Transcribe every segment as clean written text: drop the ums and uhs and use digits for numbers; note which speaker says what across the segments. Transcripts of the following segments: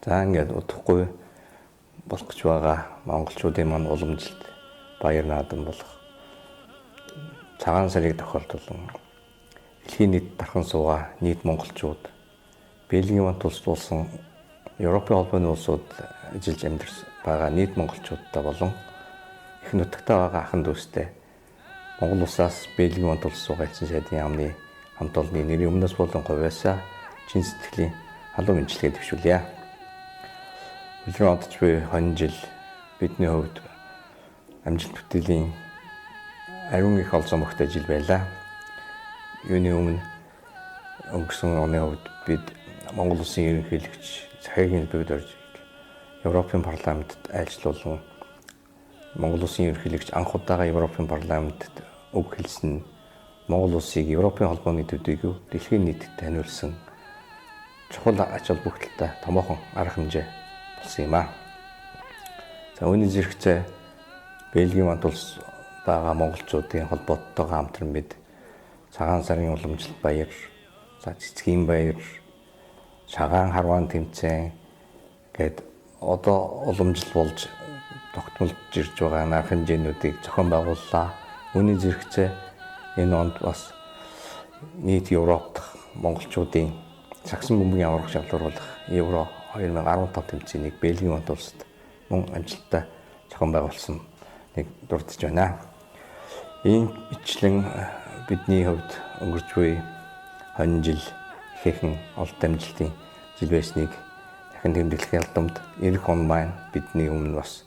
Speaker 1: За ингээд удахгүй болох гэж байгаа монголчуудын маань уламжилт баяр наадам болох цагаан сарыг тохиолдуулан дэлхийн нийт дархан суугаа нийт монголчууд Бельгийн манд тулсан Европын холбооны улсууд ажиллаж амьдарсан байгаа нийт монголчуудтай болон их нутагтаа байгаа ахын дүүстэй Монгол улсаас Бельгийн манд тулсан гайцсан сайдын яамны хамт олонны нэрийн өмнөөс болон говьяасаа чин сэтгэлийн халуун эмчилгээ төвшүүлье. Үлрэн одч буй хон жил бидний хувьд амжилт бүтээлийн ариун их олзон мөхтэй жил байлаа. Юуны өмнө өнгөрсөн оны хувьд бид Монгол улсын ерөнхийлөгч Захиргааны бивд орж Европын парламентд айлчлуулан Монгол улсын ерөнхийлөгч анх удаага Европын парламентд үг хэлсэн Монгол улсыг Европын холбооны төдийгүй дэлхийн нийтэд таниулсан чухал ач холбогдолтой томоохон арга хэмжээ болсон юм аа. За үүний зэрэгцээ Бельгийн манд улс байгаа монголчуудын холбооттойгоо хамтран бид цагаан сарын уламжлалт баяр, за цэцгийн баяр, цагаан харваан тэмцээн гээд одоо уламжлал болж тогтмолж ирж байгаа арга хэмжээнүүдийг зохион байгууллаа. Үүний зэрэгцээ энэ онд бас нийт Европт монголчуудын цагсан бөмбөгийн аврах шалгаруулах Евро 2015 тэмцээнийг Бельгийн манд улсад мөн амжилттай зохион байгуулсан нэг дурдж байна. Ийм ичлэн бидний хувьд өнгөрч буй 20 жил ихээхэн олд амжилтын жил байсныг дахин тэмдэглэх ялдамд эх он маань бидний өмнө бас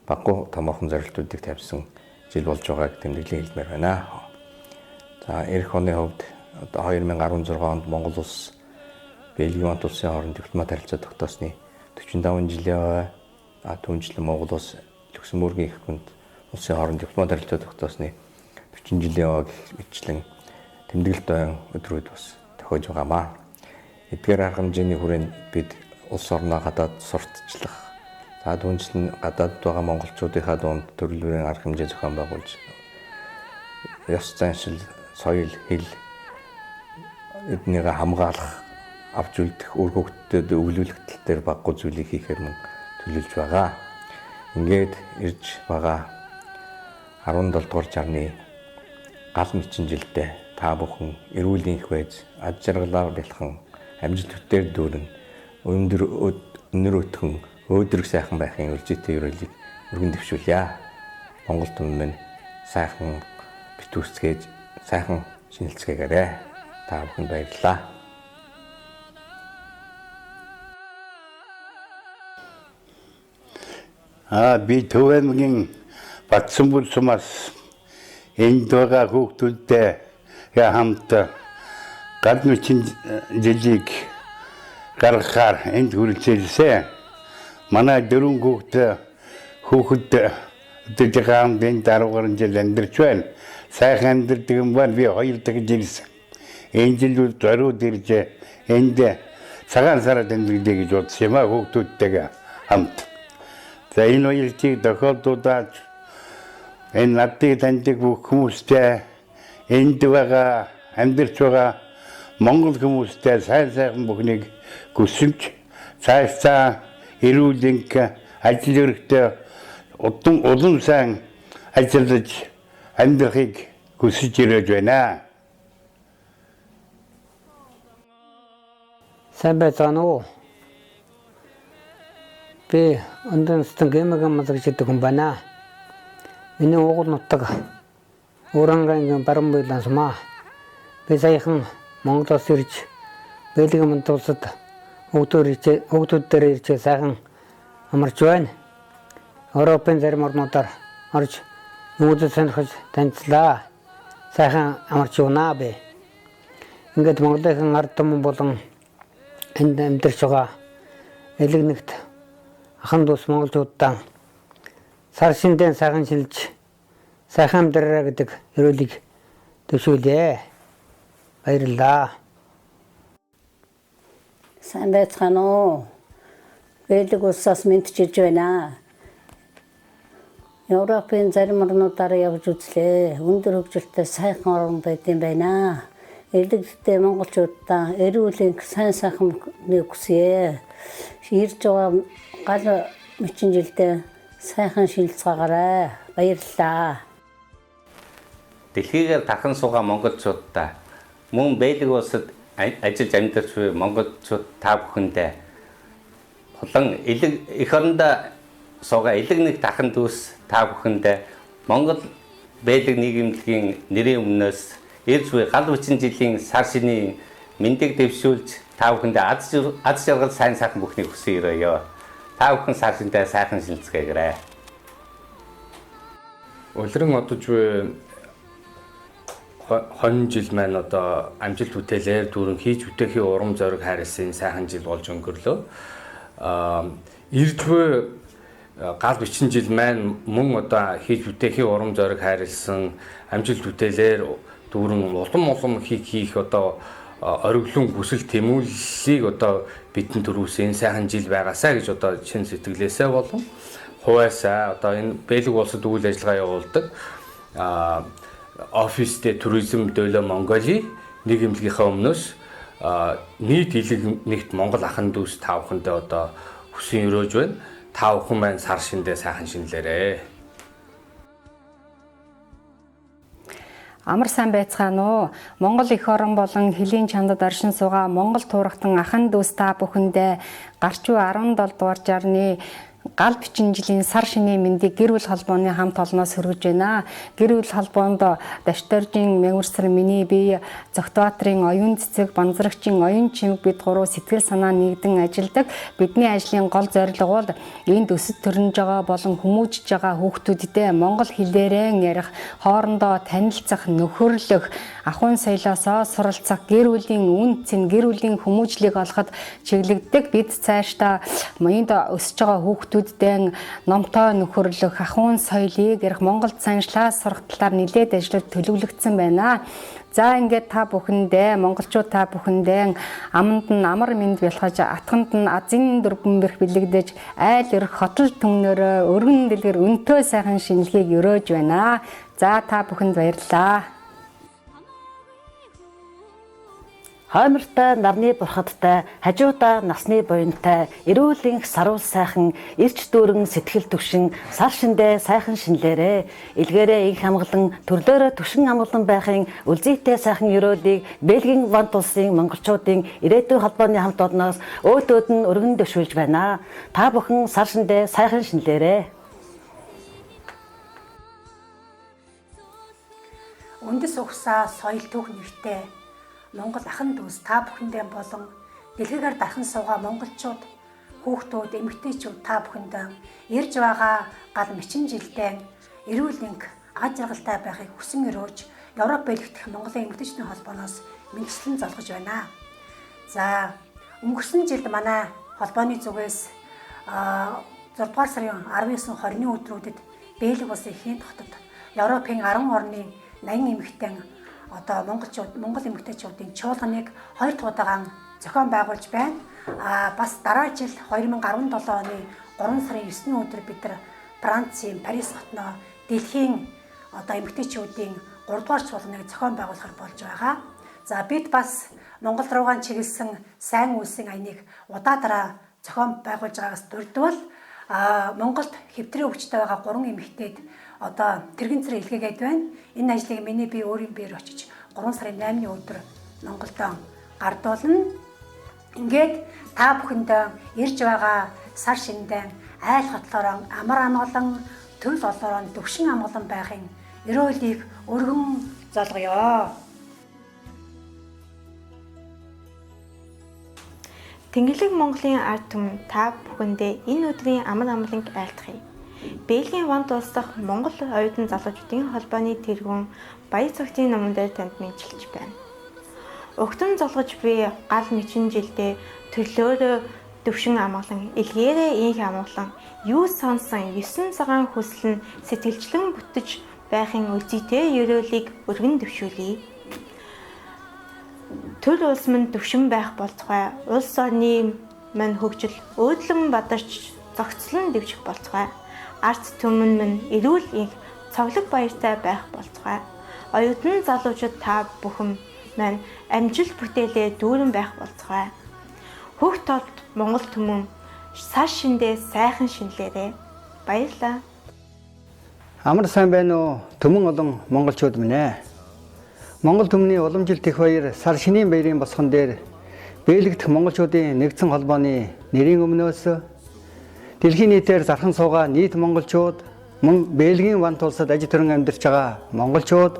Speaker 1: баггүй томоохон зорилтуудыг тавьсан жил болж байгааг тэмдэглэн хэлмээр байна. За эх оны хувьд одоо 2016 онд Монгол улс Бельгийн манд улсын хооронд дипломат харилцаа тогтоосны 45 жилийн түүнчлэн Монгол улс Люксембургийн их хүнд улсын хооронд дипломат харилцаа тогтоосны 40 жилийн ичлэн тэмдэглэлт ойн өдрүүд бас тохиож байгаамаа. Эдгээр арга хэмжээний хүрээнд бид улс орноо гадаад сурталчлах, за түүнчлэн гадаадд байгаа монголчуудынхаа дунд төрөл бүрийн арга хэмжээ зохион байгуулж ёс заншил, соёл, хэл эднийг хамгаалах, авч үлдэх, үр хөвгтөд өвлүүлэх тал дээр баггүй зүйлийг хийхээр мөн төлөвлөж байгаа. Ингээд ирж байгаа 17 дугаар жарны гал мэчин жилдээ та бүхэн эрүүлийн их байж, ад жаргалаар бэлхэн, амжилт бүтээр дүүрэн, өнөр өтгөн, өөдрөг сайхан байхын үлжээтэй өрөөлийг өргөн дэвшүүлье. Монгол түмэн минь сайхан битүүцгээд, сайхан шинэлцгээгээрэй. Та бүхэнд баярлалаа.
Speaker 2: Би Төвөмгийн Батсанбүр сумаас энд байгаа хүүхдүүдтэй хамт гал мэчин жилийг гаргахаар энд хүрэлцээсэн. Манай дөрвөн хүүхэд дэдгам энд 10 гаруй жил амьдарч байна. Сайхан амьдардаг юм байна. Би 2 дахь жилсэн. Энэ жил зориуд ирж энд цагаан сард амьдардаг гэж бодсон юм аа хүүхдүүдтэйгээ хамт. За энэ хоёрыг тохиолдуулаад энэ надыг таньдаг бүх хүмүүстэй энд байгаа амьдарч байгаа монгол хүмүүстэй сайн бүхнийг хүсэж цаашдаа эрүүлэнг ажил өргөдөө улам сайн ажиллаж амьдрахыг хүсэж ирэж байна.
Speaker 3: Сайн байцгаана уу? Би Ондонстон гэмэгэм мазагчдаг хүн байна. Миний уугуул нутаг Урангангийн баруун буйлан сумаа. Би саяхан Монголоос ирж Бельгийн манд улсад хүүхдүүдээр ирж сайхан амарч байна. Европын зарим орнуудаар орж нүүдэл сонирхож танилцлаа. Сайхан амарч байна би. Ингээд Монголын ард түмэн болон энд амьдарч байгаа элэг нэгт ахын дүүс монголчуудаа сар шиндэн сайхан шинэлж сайхан амьдраарай гэдэг ерөөлийг төвшүүлье. Баярлалаа.
Speaker 4: Сайн байцгаана уу? Бельги улсаас мэдчилж байна. Европын зарим орнуудаар явж үзлээ. Өндөр хөгжилтэй сайхан орн байд юм байна. элдэгтэй монголчуудаа эрүүл сайн сайхан хүсье. Ирж байгаа гал мэчин жилдээ сайхан шинэлцгаагаарай. Баярлалаа.
Speaker 1: Дэлхийгээр дахин суугаа монголчуудаа мөн Бэлэг улсад ажиллаж амьдарч буй монголчууд та бүхэндээ хулан эх орондоо суугаа элэг нэг дахин дүүс та бүхэндээ Монгол Бэлэг нийгэмлэгийн нэрийн өмнөөс ирж буй гал хүчин жилийн сар шинийн мэндийг дэвшүүлж та бүхэндээ аз жаргал сайн сайхан бүхнийг хүсэн өрөөё. Та бүхэн сар шиндээ сайхан шинэлцгээгээрэй.
Speaker 5: Улиран одож буй 20 жил маань одоо амжилт бүтээлээр дүүрэн хийж бүтээхийн урам зориг хайрлсан сайхан жил болж өнгөрлөө. Ирж буй гал бичин жил маань мөн одоо хийж бүтээхийн урам зориг хайрлсан амжилт бүтээлээр дүүрэн улам хийх одоо ориглон хүсэл тэмүүллийг одоо бидэнд төрүүлсэн сайхан жил байгаасаа гэж одоо чин сэтгэлээсээ болон хуваасаа одоо энэ Бэлэг улсад үйл ажиллагаа явуулдаг офистэй туризм дөөлөө Монголи нийгэмлэгийнхээ өмнөөс нийт элэг нэгт Монгол ахын дүүс та бүхэндээ одоо хүсэн өрөөж байна. Та бүхэн маань сар шиндээ сайхан шинэлээрэй.
Speaker 6: Амар сайн байцгаана уу. Монгол эх орон болон хөлийн чандад оршин суугаа Монгол туурхтан ахын дүүс та бүхэндээ гарч буй 17 дугаар жарны гал бичин жилийн сар шинийн мэндийг гэр бүл холбооны хамт олноос хүргэж байна. Гэр бүл холбоонд Дашторжийн Мягмарсар миний бие Зөгтбаатрын оюун цэцэг Банзрагчийн оюун чимэг бид гурав сэтгэл санаа нэгдэн ажилладаг. Бидний ажлын гол зорилго бол энд өсөж төрнж байгаа болон хүмүүжж байгаа хүүхдүүдтэй монгол хэлээрээ ярих, хоорондоо танилцах, нөхөрлөх, ахуйн соёлоосоо суралцах, гэр бүлийн үн цэн, гэр бүлийн хүмүүжлийг олоход чиглэгддэг. Бид цаашдаа энд өсөж байгаа хүүхдүүдтэй номтой нөхөрлөх, ахуйн соёлыг ярих, Монголд саншлаа сурах талаар нэлээд ажиллаж төлөвлөгдсөн байна. За ингээд та бүхэндээ монголчууд та бүхэндээ аманд нь амар мэнд бэлхаж атганд нь азын дөрвөн бэрх бэлэгдэж айл өрх хотол түмнөрөө өргөн дэлгэр өнтөө сайхан шинэлгийг өрөөж байна. За та бүхэнд баярлалаа.
Speaker 7: Хоймортой нарны бурхадтай, хажуудаа насны буянтай, эрүүлийн саруул сайхан, ирч дүүрэн сэтгэл төвшин, сар шиндээ сайхан шинлээрээ, илгээрээ их хамглан, төрлөөрөө төвшин амгалан байхын үлзийтэй сайхан өрөөлийг Бэлгийн Вант улсын монголчуудын ирээдүйн холбооны хамт олноос өөдөөд нь өргөн дэвшүүлж байна. Та бүхэн сар шиндээ сайхан шинлээрээ.
Speaker 8: Үндэс угсаа соёл түүх нэртэй Монгол ахын дүүс та бүхэндээ болон дэлхийгээр дархан суугаа монголчууд, хүүхдүүд, эмэгтэйчүүд та бүхэндээ ирж байгаа гал мэчин жилдээ эрүүл энх, аз жаргалтай байхыг хүсэн өрөөж Европ Бэлэгдэх Монголын эмэгтэйчдийн холбооноос мэндчлэн залгаж байна. За өнгөрсөн жилд манай холбооны зүгээс 6 дугаар сарын 19-20-ны өдрүүдэд Бэлэг улсын Хинт хотод Европын 10 орны 80 эмэгтэй одоо Монгол эмэгтэйчүүдийн чуулганыг 2 удаагаан зохион байгуулж байна. Бас дараа жил 2017 оны 3 сарын 9-ний өдөр бид нар Францын Парис хотноо дэлхийн одоо эмэгтэйчүүдийн 3 дугаар чуулганыг зохион байгуулахар болж байгаа. За бид бас Монгол руугаан чиглэсэн сайн үйлсийн аяныг удаа зохион байгуулж байгаагаас дурдвал Монголд хэвтрийн өвчтэй байгаа 3 эмэгтэйд одоо тэрэгэн цэрэг илгээгээд байна. Энэ ажлыг миний би өөрийн биеэр очиж 3 сарын 8-ны өдөр Монголдо гардуулна. Ингээд та бүхэндээ ирж байгаа сар шиндээ айл хатлаараа амар амгалан, төл олоороо төвшин амгалан байхын өрөөлийг өргөн залгая.
Speaker 9: Тэнгэрлэг Монголын ард түмэн та бүхэндээ энэ өдрийн амар амгаланг айлтгая. Бэлгийн Вант улс дахь Монгол оюутан залуучдын холбооны тэргүүн Баяр цагтын номон дээр танд мэдчилж байна. Угтан залгаж буй гал мэчин жилдээ төлөөрөө төвшин амгалан, илгээрээ инх амгалан, юу сонсон 9 цагаан хүсэл нь сэтгэлчлэн бүтэж байхын үлзийтэй өрөөлийг өргөн дэвшүүлье. Төл улс мань төвшин байх болцгой, улс орны мань хөгжил өөдлөн бадарч зохицлон дэвших болцгой. Арц түмэн мань эрүүл инх цоглог баяртай байх болцгой. Оюутан залуучууд та бүхэн маань амжилт бүтээлээ дүүрэн байх болцгоо. Хүүхд толд Монгол түмэн сар шиндээ сайхан шинлээрээ. Баярлалаа.
Speaker 3: Амар сайн байна уу? Түмэн олон монголчууд минь ээ. Монгол түмний уламжилт их баяр сар шинийн баярын босгон дээр бэлэгдэх монголчуудын нэгдсэн холбооны нэрийн өмнөөс дэлхийн нийтээр зархан суугаа нийт монголчууд мөн Бельгийн Вант улсад аж төрөн амьдарч байгаа монголчууд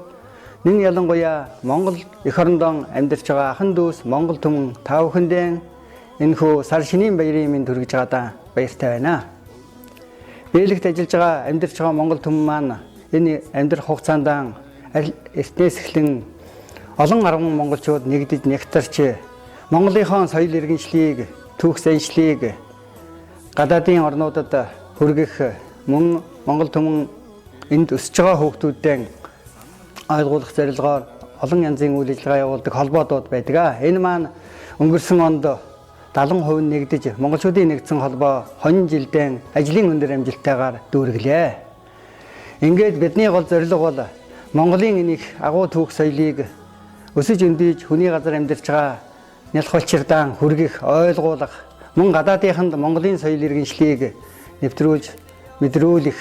Speaker 3: нэн ялангуяа Монгол эх орондоо амьдарч байгаа ахын дүүс монгол түмэн та бүхэндээ энэхүү сар шинийн баярын мэнд хүргэж байгаадаа баяртай байна. Бэлэгт ажиллаж байгаа амьдарч байгаа монгол түмэн маань энэ амьдрах хугацаанд эртнээс эхлэн олон арван монголчууд нэгдэж нэгтарч Монголынхон соёл иргэншлийг, түүх заншлыг гадаадын орнуудад хүргэх мөн монгол түмэн энд өсөж байгаа хүүхдүүдтэй ойлгуулах зорилгоор олон янзын үйл ажиллагаа явуулдаг холбоодууд байдаг. Энэ маань өнгөрсөн онд 70% нэгдэж монголчуудын нэгдсэн холбоо 20 жилдээ ажлын өндөр амжилттайгаар дүүрэглээ. Ингээд бидний гол зорилго бол Монголын энийг агуу түүх соёлыг өсөж өндийж хүний газар амьдарч байгаа нялх улчирдаан хүргэх, ойлгуулах, мөн гадаадынханд Монголын соёл иргэншлийг нэвтрүүлж мэдрүүлэх,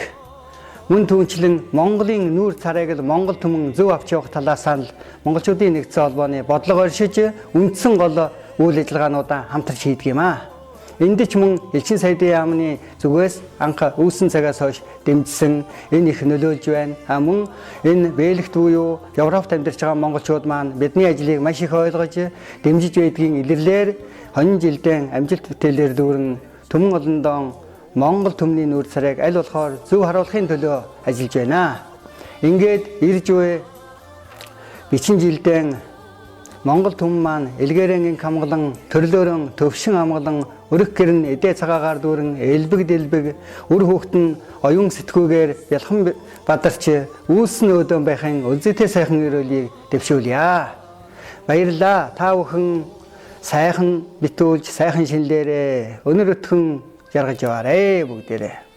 Speaker 3: мөн түүнчлэн Монголын нүүр царайг л Монгол түмэн зөв авч явах талаас нь монголчуудын нэгдсэн холбооны бодлого оршиж үндсэн гол үйл ажиллагаануудаа хамтарч хийдэг юм аа. Энд ч мөн Элчин сайдын яамны зүгээс анх үүссэн цагаас хойш дэмжсэн энэ их нөлөөлж байна. Мөн энэ Бэлэгт буюу Европт амьдарч байгаа монголчууд маань бидний ажлыг маш их ойлгож дэмжиж байдгийн илэрлэр 20 жилдээ амжилт бүтээлээр дүүрэн түмэн олондоо Монгол түмний нүүр царайг аль болохоор зөв харуулахын төлөө ажиллаж байна. Ингээд ирж буй бичин жилдээ Монгол түмэн маань элгээрэн хамглан төрлөөрөн төвшин амглан өрөх гэрн эдээ цагаагаар дүүрэн элбэг дэлбэг үр хүүхдэн оюун сэтгүүгээр бялхан бадарч үүсэн өөдөн байхын үлзэтэй сайхан өрөөлийг дэвшүүлье. Баярлалаа. Та бүхэн сайхан битүүлж сайхан шинлээрээ өнөр өтгөн жаргаж яваарэ бүгдээрээ.